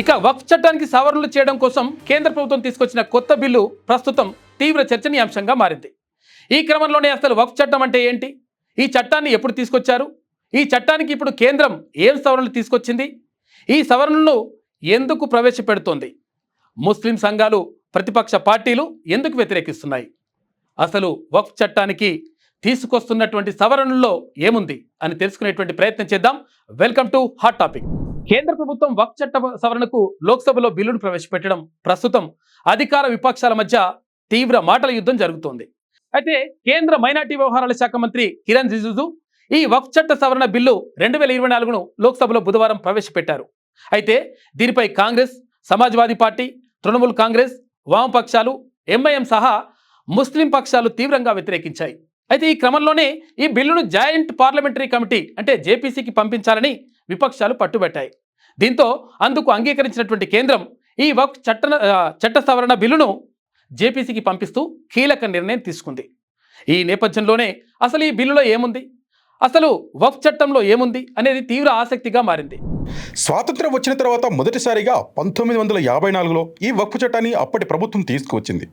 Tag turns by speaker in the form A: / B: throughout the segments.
A: ఇక వక్ఫ్ చట్టానికి సవరణలు చేయడం కోసం కేంద్ర ప్రభుత్వం తీసుకొచ్చిన కొత్త బిల్లు ప్రస్తుతం తీవ్ర చర్చనీయాంశంగా మారింది. ఈ క్రమంలోనే అసలు వక్ఫ్ చట్టం అంటే ఏంటి, ఈ చట్టాన్ని ఎప్పుడు తీసుకొచ్చారు, ఈ చట్టానికి ఇప్పుడు కేంద్రం ఏం సవరణలు తీసుకొచ్చింది, ఈ సవరణలను ఎందుకు ప్రవేశపెడుతోంది, ముస్లిం సంఘాలు ప్రతిపక్ష పార్టీలు ఎందుకు వ్యతిరేకిస్తున్నాయి, అసలు వక్ఫ్ చట్టానికి తీసుకొస్తున్నటువంటి సవరణల్లో ఏముంది అని తెలుసుకునేటువంటి ప్రయత్నం చేద్దాం. Welcome to hot topic. కేంద్ర ప్రభుత్వం వక్ఫ్ చట్ట సవరణకు లోక్సభలో బిల్లును ప్రవేశపెట్టడం ప్రస్తుతం అధికార విపక్షాల మధ్య తీవ్ర మాటల యుద్ధం జరుగుతోంది. అయితే కేంద్ర మైనార్టీ వ్యవహారాల శాఖ మంత్రి కిరణ్ రిజిజు ఈ వక్ఫ్ చట్ట సవరణ బిల్లు 2024ను లోక్సభలో బుధవారం ప్రవేశపెట్టారు. అయితే దీనిపై కాంగ్రెస్, సమాజ్వాదీ పార్టీ, తృణమూల్ కాంగ్రెస్, వామపక్షాలు, ఎంఐఎం సహా ముస్లిం పక్షాలు తీవ్రంగా వ్యతిరేకించాయి. అయితే ఈ క్రమంలోనే ఈ బిల్లును జాయింట్ పార్లమెంటరీ కమిటీ అంటే జేపీసీకి పంపించాలని విపక్షాలు పట్టుబట్టాయి. దీంతో అందుకు అంగీకరించినటువంటి కేంద్రం ఈ వక్ఫ్ చట్ట సవరణ బిల్లును జేపీసీకి పంపిస్తూ కీలక నిర్ణయం తీసుకుంది. ఈ నేపథ్యంలోనే అసలు ఈ బిల్లులో ఏముంది, అసలు వక్ఫ్ చట్టంలో ఏముంది అనేది తీవ్ర ఆసక్తిగా మారింది.
B: స్వాతంత్ర్యం వచ్చిన తర్వాత మొదటిసారిగా 1954లో ఈ వక్ఫ్ చట్టాన్ని అప్పటి ప్రభుత్వం తీసుకువచ్చింది.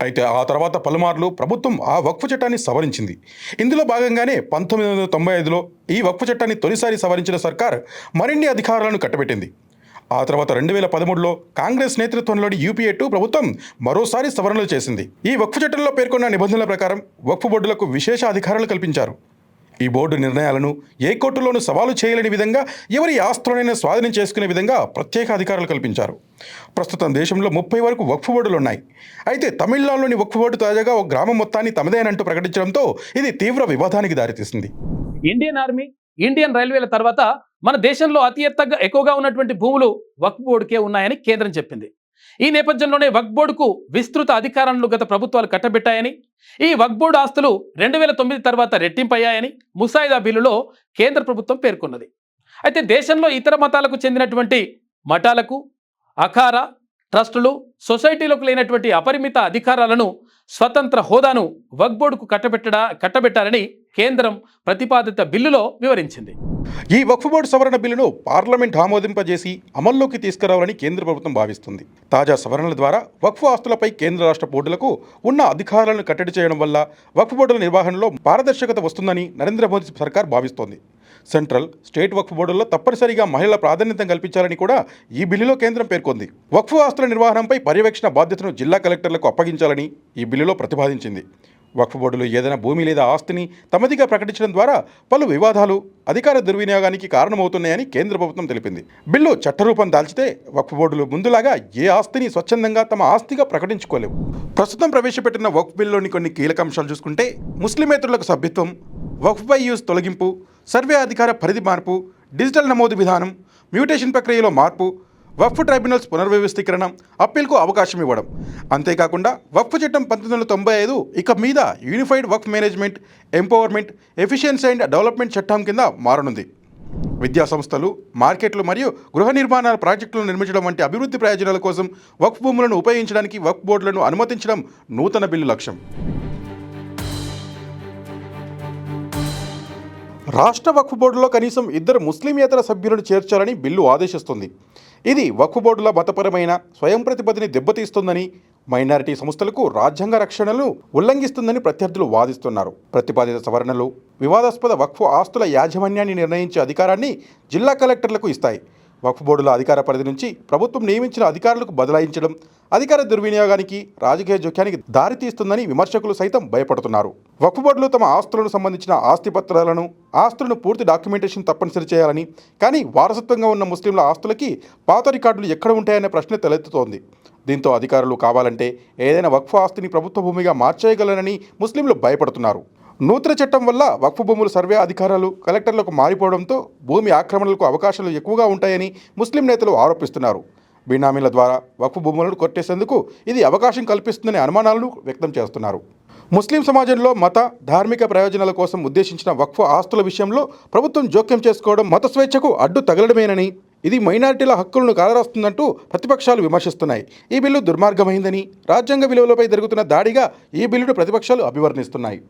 B: అయితే ఆ తర్వాత పలుమార్లు ప్రభుత్వం ఆ వక్ఫ్ చట్టాన్ని సవరించింది. ఇందులో భాగంగానే 1995లో ఈ వక్ఫ్ చట్టాన్ని తొలిసారి సవరించిన సర్కార్ మరిన్ని అధికారాలను కట్టబెట్టింది. ఆ తర్వాత 2013లో కాంగ్రెస్ నేతృత్వంలోని యూపీఏ 2 ప్రభుత్వం మరోసారి సవరణలు చేసింది. ఈ వక్ఫ్ చట్టంలో పేర్కొన్న నిబంధనల ప్రకారం వక్ఫ్ బోర్డులకు విశేష అధికారాలు కల్పించారు. ఈ బోర్డు నిర్ణయాలను ఏ కోర్టులోనూ సవాలు చేయలేని విధంగా, ఎవరి ఆస్తులనైనా స్వాధీనం చేసుకునే విధంగా ప్రత్యేక అధికారాలు కల్పించారు. ప్రస్తుతం దేశంలో 30 వరకు వక్ఫ్ బోర్డులు ఉన్నాయి. అయితే తమిళనాడులోని వక్ఫ్ బోర్డు తాజాగా ఒక గ్రామం మొత్తాన్ని తమదేనంటూ ప్రకటించడంతో ఇది తీవ్ర వివాదానికి దారితీసింది.
A: ఇండియన్ ఆర్మీ, ఇండియన్ రైల్వేల తర్వాత మన దేశంలో అతి ఎక్కువగా ఉన్నటువంటి భూములు వక్ఫ్ బోర్డుకే ఉన్నాయని కేంద్రం చెప్పింది. ఈ నేపథ్యంలోనే వక్ఫ్ బోర్డుకు విస్తృత అధికారాలను గత ప్రభుత్వాలు కట్టబెట్టాయని, ఈ వక్ఫ్ బోర్డు ఆస్తులు 2009 తర్వాత రెట్టింపయ్యాయని ముసాయిదా బిల్లులో కేంద్ర ప్రభుత్వం పేర్కొన్నది. అయితే దేశంలో ఇతర మతాలకు చెందినటువంటి మఠాలకు, అఖారా, ట్రస్టులు, సొసైటీలకు లేనటువంటి అపరిమిత అధికారాలను, స్వతంత్ర హోదాను వక్ఫ్ బోర్డుకు కట్టబెట్టాలని కేంద్రం ప్రతిపాదిత బిల్లులో వివరించింది.
B: ఈ వక్ఫ్ బోర్డు సవరణ బిల్లును పార్లమెంట్ ఆమోదింపజేసి అమల్లోకి తీసుకురావాలని కేంద్ర ప్రభుత్వం భావిస్తుంది. తాజా సవరణల ద్వారా వక్ఫ్ ఆస్తులపై కేంద్ర రాష్ట్ర బోర్డులకు ఉన్న అధికారాలను కట్టడి చేయడం వల్ల వక్ఫ్ బోర్డుల నిర్వహణలో పారదర్శకత వస్తుందని నరేంద్ర మోదీ సర్కార్ భావిస్తోంది. సెంట్రల్, స్టేట్ వక్ఫ్ బోర్డుల్లో తప్పనిసరిగా మహిళల ప్రాధాన్యత కల్పించాలని కూడా ఈ బిల్లులో కేంద్రం పేర్కొంది. వక్ఫ్ ఆస్తుల నిర్వహణపై పర్యవేక్షణ బాధ్యతను జిల్లా కలెక్టర్లకు అప్పగించాలని ఈ బిల్లులో ప్రతిపాదించింది. వక్ఫ్ బోర్డులు ఏదైనా భూమి లేదా ఆస్తిని తమదిగా ప్రకటించడం ద్వారా పలు వివాదాలు, అధికార దుర్వినియోగానికి కారణమవుతున్నాయని కేంద్ర ప్రభుత్వం తెలిపింది. బిల్లు చట్టరూపం దాల్చితే వక్ఫ్ బోర్డులు ముందులాగా ఏ ఆస్తిని స్వచ్ఛందంగా తమ ఆస్తిగా ప్రకటించుకోలేవు. ప్రస్తుతం ప్రవేశపెట్టిన వక్ఫ్ బిల్లులోని కొన్ని కీలక అంశాలు చూసుకుంటే, ముస్లిమేతరులకు సభ్యత్వం, వక్ఫ్ బై యూజ్ తొలగింపు, సర్వే అధికార పరిధి మార్పు, డిజిటల్ నమోదు విధానం, మ్యూటేషన్ ప్రక్రియలో మార్పు, వక్ఫ్ ట్రైబ్యునల్స్ పునర్వ్యవస్థీకరణ, అప్పీల్కు అవకాశం ఇవ్వడం. అంతేకాకుండా వక్ఫ్ చట్టం 1995 ఇక మీద unified Waqf management, empowerment, efficiency and development చట్టం కింద మారనుంది. విద్యా సంస్థలు, మార్కెట్లు మరియు గృహ నిర్మాణాల ప్రాజెక్టులను నిర్మించడం వంటి అభివృద్ధి ప్రయోజనాల కోసం వక్ఫ్ భూములను ఉపయోగించడానికి వక్ఫ్ బోర్డులను అనుమతించడం నూతన బిల్లు లక్ష్యం. రాష్ట్ర వక్ఫ్ బోర్డులో కనీసం 2 ముస్లిమేతర సభ్యులను చేర్చాలని బిల్లు ఆదేశిస్తుంది. ఇది వక్ఫ్ బోర్డుల మతపరమైన స్వయం ప్రతిపత్తిని దెబ్బతీస్తుందని, మైనారిటీ సంస్థలకు రాజ్యాంగ రక్షణను ఉల్లంఘిస్తుందని ప్రత్యర్థులు వాదిస్తున్నారు. ప్రతిపాదిత సవరణలు వివాదాస్పద వక్ఫ్ ఆస్తుల యాజమాన్యాన్ని నిర్ణయించే అధికారాన్ని జిల్లా కలెక్టర్లకు ఇస్తాయి. వక్ఫ్ బోర్డుల అధికార పరిధి నుంచి ప్రభుత్వం నియమించిన అధికారులకు బదలాయించడం అధికార దుర్వినియోగానికి, రాజకీయ జోక్యానికి దారితీస్తుందని విమర్శకులు సైతం భయపడుతున్నారు. వక్ఫ్ బోర్డులు తమ ఆస్తులకు సంబంధించిన ఆస్తులను పూర్తి డాక్యుమెంటేషన్ తప్పనిసరి చేయాలని, కానీ వారసత్వంగా ఉన్న ముస్లింల ఆస్తులకి పాత రికార్డులు ఎక్కడ ఉంటాయనే ప్రశ్న తలెత్తుతోంది. దీంతో అధికారులు కావాలంటే ఏదైనా వక్ఫ్ ఆస్తిని ప్రభుత్వ భూమిగా మార్చేయగలరని ముస్లింలు భయపడుతున్నారు. నూతన చట్టం వల్ల వక్ఫ్ భూముల సర్వే అధికారాలు కలెక్టర్లకు మారిపోవడంతో భూమి ఆక్రమణలకు అవకాశాలు ఎక్కువగా ఉంటాయని ముస్లిం నేతలు ఆరోపిస్తున్నారు. బినామీల ద్వారా వక్ఫ్ భూములను కొట్టేసేందుకు ఇది అవకాశం కల్పిస్తుందనే అనుమానాలను వ్యక్తం చేస్తున్నారు. ముస్లిం సమాజంలో మత, ధార్మిక ప్రయోజనాల కోసం ఉద్దేశించిన వక్ఫ్ ఆస్తుల విషయంలో ప్రభుత్వం జోక్యం చేసుకోవడం మత స్వేచ్ఛకు అడ్డు తగలడమేనని, ఇది మైనారిటీల హక్కులను కాలరాస్తుందంటూ ప్రతిపక్షాలు విమర్శిస్తున్నాయి. ఈ బిల్లు దుర్మార్గమైందని, రాజ్యాంగ విలువలపై జరుగుతున్న దాడిగా ఈ బిల్లును ప్రతిపక్షాలు అభివర్ణిస్తున్నాయి.